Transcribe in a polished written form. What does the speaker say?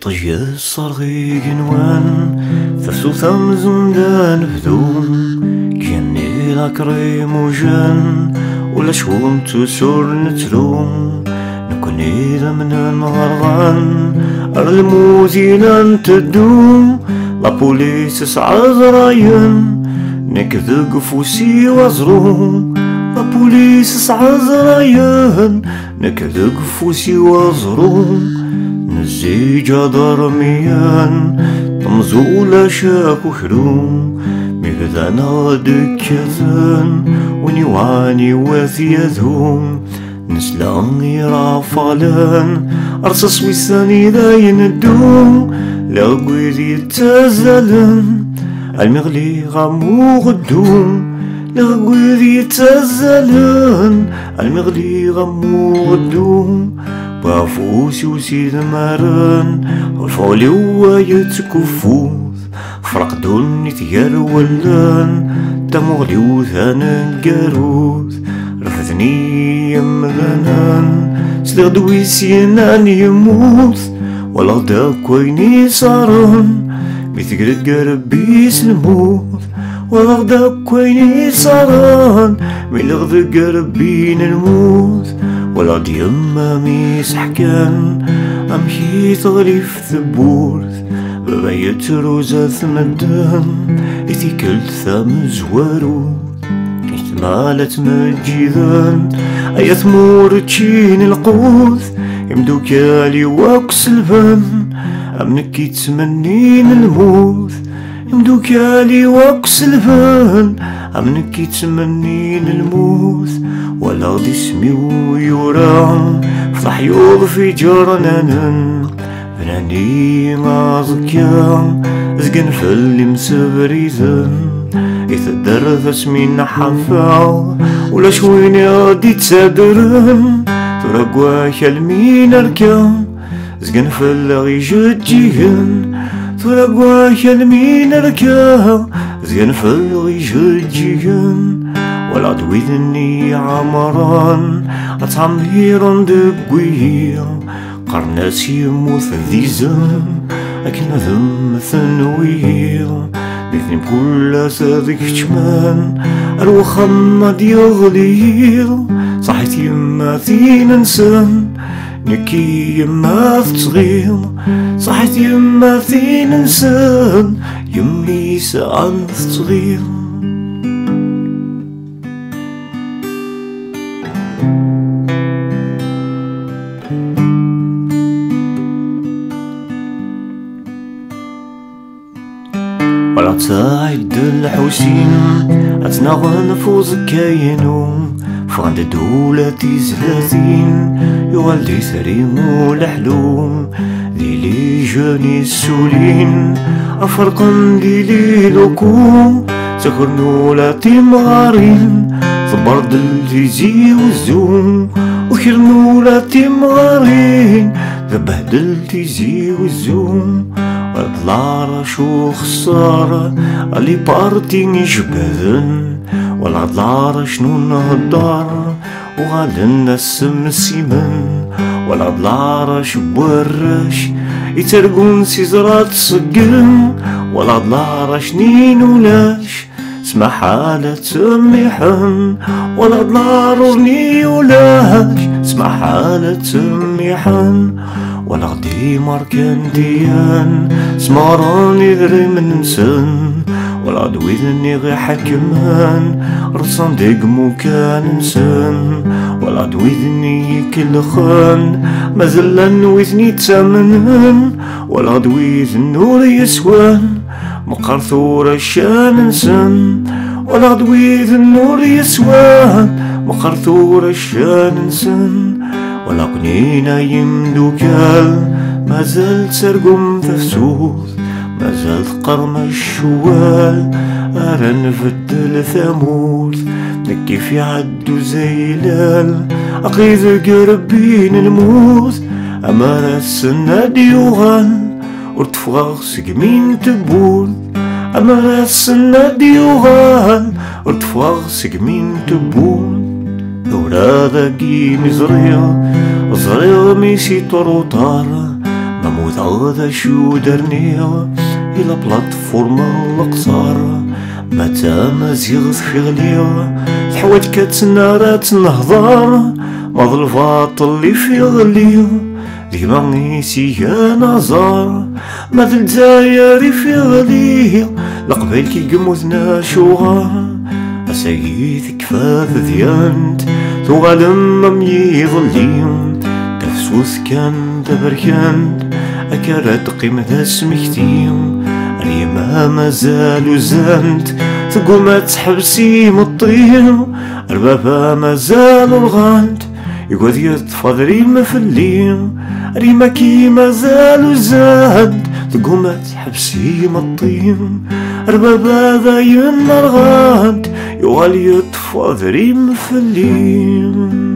طجي الصرغي جنوان ثرسو ثمزون دان بدون كياني لاكريم وجان ولا شوم تسور نتلوم نكوني من المغرغان الموزينان تدوم لا بوليس سعزراين نكذق فوسي وزروم لا بوليس سعزراين نكذق فوسي وزروم نزيج ضرميان طمزولا شاك وحروم ميقدانا دكيثان ونيواني وثيذهم نسلاني رافالان أرصص ويساني ذاين الدوم لغويذي تزالن المغلي غامو غدوم لغويذي تزالن المغلي غامو غدوم بافوسي وسيد مارن والفولي ويتكفوث فرق دوني تيار ولان تمغلي وثان قاروث رفثني يمغنان سلغدوي سينان يموث ولا غدا كويني صارن ميثقرد قربي سلموث ولا غدا كويني صارن ميلغد قربي نموث ولا ديما ميس حكان امشي تغريف ثبورث ببيت روزة ثمدان إثي كلت ثام زوارو اشتمالت مجيذان أي ثمور تشين القوث يمدو كالي واكس البان أمنكي تمنين الموث يمدو كالي واكس البان أمنكي تمنين الموث ولا غدي اسمي ويورا فضح يوض في جرنان بناني ما زكيا زقن في اللي مسبريذن يتدرث اسمين حفا ولا شويني غادي تسادرن ترقوا كلمين اركا زقن في اللي غيججيهن ترقوا كلمين اركا زقن في اللي غيججيهن ولا دويذني عمران أتعميران دقويا قرناس يموت ذيزن أكن ذم ثنويا بإذن بكل ساذك جمان الوخم ديغليل صحيت يما ثين انسان نكي يما تصغير صحيت يما ثين انسان يمي سعن تصغير ولا تعد الحوسين أتنغن فوز كاينو فغند دولتي زلازين يغالدي ثريمو الحلوم ديلي جاني السولين أفرقن ديلي لوكو سكرنو لا تيمغارين ضبرد التيزي والزوم وكرنو لا تيمغارين ذبهدل تيزي والزوم ولا شو خسارة اللي بارتي نجبذن ولا ضلار شنو نهدر وغالنا السمسيمن ولا ضلار شبورش يترقون سيزرات صقن ولا ضلار شنين ولاش اسمع حالة ميحن ولا ضلار رني ولاش اسمع حالة ميحن ولا غدي ماركان ديان سماراني ذري من نسن ولا دويذني غي حكمان رصان ديقمو كان نسن ولا دويذني كل خان مازال نويذني تامنن ولا دويذ النور يسوان مقرثور الشان نسن ولا دويذ النور يسوان مقرثور الشان نسن ولا قنينا يمدوكال مازال ترقم تفسوث مازال قرم الشوال أرى نفدل ثموث نكي في عدو زيلال أقيذ قربين الموث أمارة السنة ديوغال ورتفغاغ سقمين تبول أمارة السنة ديوغال ورتفغاغ سقمين تبول ولا ذاكي مزرية زريغ ميسي طروطار وذا شو درني إلى بلاتفورما القصار متى مزيغ شغلي الحوايج كتنارات نهضر ماض الفاطل اللي في غلي ديما نسيا نزار ماذا الجزاير في غلي لقبيل كي قموثنا شوغا أسايد كفاذ ذيانت ثوغالم ممي ظلي تفسوس كان دبركانت أكرت قيمة اسمكتي ريما مازالو زانت ثقوما تحبسي مطيم البابا مازالو الغانت يقعد يطفى ريما في الليل ريما كي مازالو زانت ثقوما تحبسي مطيم البابا ذاين الغانت يقعد يطفى ريما في الليل.